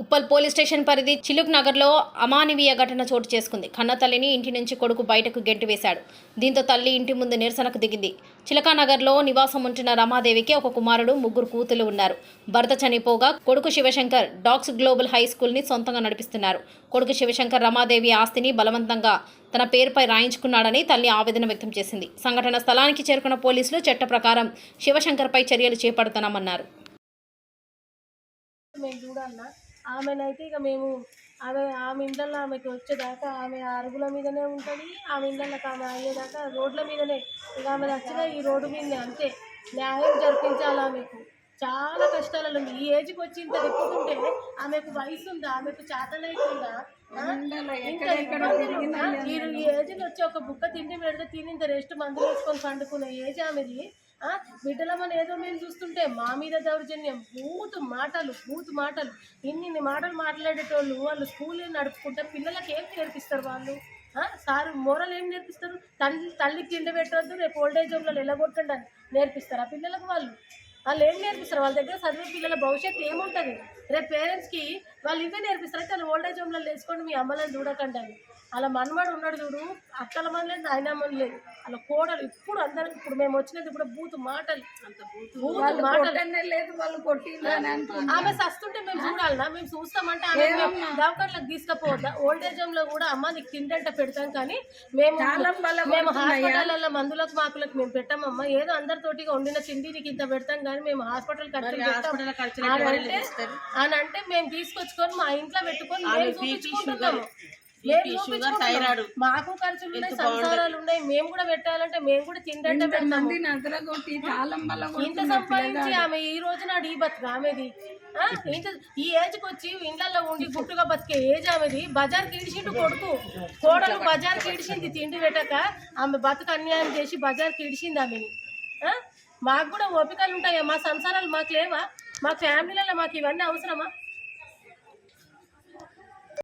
Uppal police station పరిధి చిలుక్ నగర్లో అమానవీయ ఘటన చోటు చేసుకుంది. కన్నతల్లిని ఇంటి నుంచి కొడుకు బయటకు గెంటివేశాడు. దీంతో తల్లి ఇంటి ముందు నిరసనకు దిగింది. చిలకానగర్లో నివాసం ఉంటున్న రమాదేవికి ఒక కుమారుడు, ముగ్గురు కూతుళ్లు ఉన్నారు. భర్త చనిపోగా కొడుకు శివశంకర్ డాక్స్ గ్లోబల్ హై స్కూల్ని సొంతంగా నడిపిస్తున్నారు. కొడుకు శివశంకర్ రమాదేవి ఆస్తిని బలవంతంగా తన పేరుపై రాయించుకున్నాడని తల్లి ఆవేదన వ్యక్తం చేసింది. సంఘటన స్థలానికి చేరుకున్న పోలీసులు చట్ట ప్రకారం శివశంకర్పై చర్యలు చేపడుతున్నామన్నారు. ఆమెనైతే ఇక మేము ఆమె ఇండ్లలో ఆమెకి వచ్చేదాకా ఆమె అరుగుల మీదనే ఉంటుంది. ఆమె ఇండ్లకి ఆమె అయ్యేదాకా రోడ్ల మీదనే, ఇక ఆమె వచ్చిన ఈ రోడ్డు మీదనే. అంతే న్యాయం జరిపించాలి. ఆమెకు చాలా కష్టాలలో ఉంది. ఈ ఏజ్కి వచ్చి ఇంత తిప్పుతుంటే ఆమెకు వయసు ఉందా, ఆమెకు చేతనైతుందా? ఈ ఏజ్లో వచ్చి ఒక బుక్క తిండి పెడితే తిని ఇంత రెస్ట్ మందులు వేసుకొని పండుకునే ఏజ్ ఆమెది. బిడ్డలమని ఏదో మేము చూస్తుంటే మా మీద దౌర్జన్యం, బూతు మాటలు ఇన్ని మాటలు మాట్లాడేటోళ్ళు వాళ్ళు స్కూల్ నడుపుకుంటే పిల్లలకి ఏం నేర్పిస్తారు వాళ్ళు? సార్ మోరల్ ఏం నేర్పిస్తారు? తల్లికి తిండి పెట్టవద్దు, రేపు ఓల్డేజ్ హోమ్లలో ఎల్లగొట్టండి అని నేర్పిస్తారు ఆ పిల్లలకు? వాళ్ళు ఏం నేర్పిస్తారు? వాళ్ళ దగ్గర చదివే పిల్లల భవిష్యత్తు ఏముంటుంది? రేపు పేరెంట్స్కి వాళ్ళు ఇవే నేర్పిస్తారు. అయితే వాళ్ళు ఓల్డేజ్ హోమ్లలో వేసుకొని మీ అమ్మలను చూడకండి అని. అలా మనవాడు ఉన్నాడు చూడు, అక్కల మన లేదు, ఆయనమ్మని లేదు, అలా కోడలు ఇప్పుడు అందరికి ఇప్పుడు మేము వచ్చినది కూడా బూతు మాటలు లేదు. వాళ్ళు కొట్టి ఆమె సస్తుంటే మేము చూడాలన్నా? మేము చూస్తామంటే ఆమె దవాఖానలకు తీసుకుపోవద్దా? ఓల్డేజ్ హోమ్ లో కూడా అమ్మ నీకు తిండంట పెడతాం, కానీ మేము హాస్పిటల్లో మందులకు మాకులకు మేము పెట్టామమ్మా. ఏదో అందరితోటిగా వండిన తిండి నీకు ఇంత పెడతాం, కానీ మేము హాస్పిటల్ ఖర్చులు అని అంటే మేము తీసుకొచ్చుకొని మా ఇంట్లో పెట్టుకొని మేము చూపించుకుంటున్నాము. మాకు ఖర్చులు ఉన్నాయి, సంసారాలు ఉన్నాయి, మేము కూడా పెట్టాలంటే మేము కూడా తిండంటే పెడతాము. ఇంత సంపాదించి ఆమె ఈ రోజు నాడు ఈ బతుకు ఆమెది. ఇంత ఈ ఏజ్కి వచ్చి ఇండ్లలో ఉండి గుట్టుగా బతికే ఏజ్ ఆమెది. బజార్కి ఇడిచిండు కొడుకు, కోడలు బజార్కి ఇడిచింది తిండి పెట్టక. ఆమె బతుకు అన్యాయం చేసి బజార్కి ఇడిచింది ఆమెని. మాకు కూడా ఓపికలు ఉంటాయా? మా సంసారాలు మాకు లేవా? మా ఫ్యామిలీలలో మాకు ఇవన్నీ అవసరమా?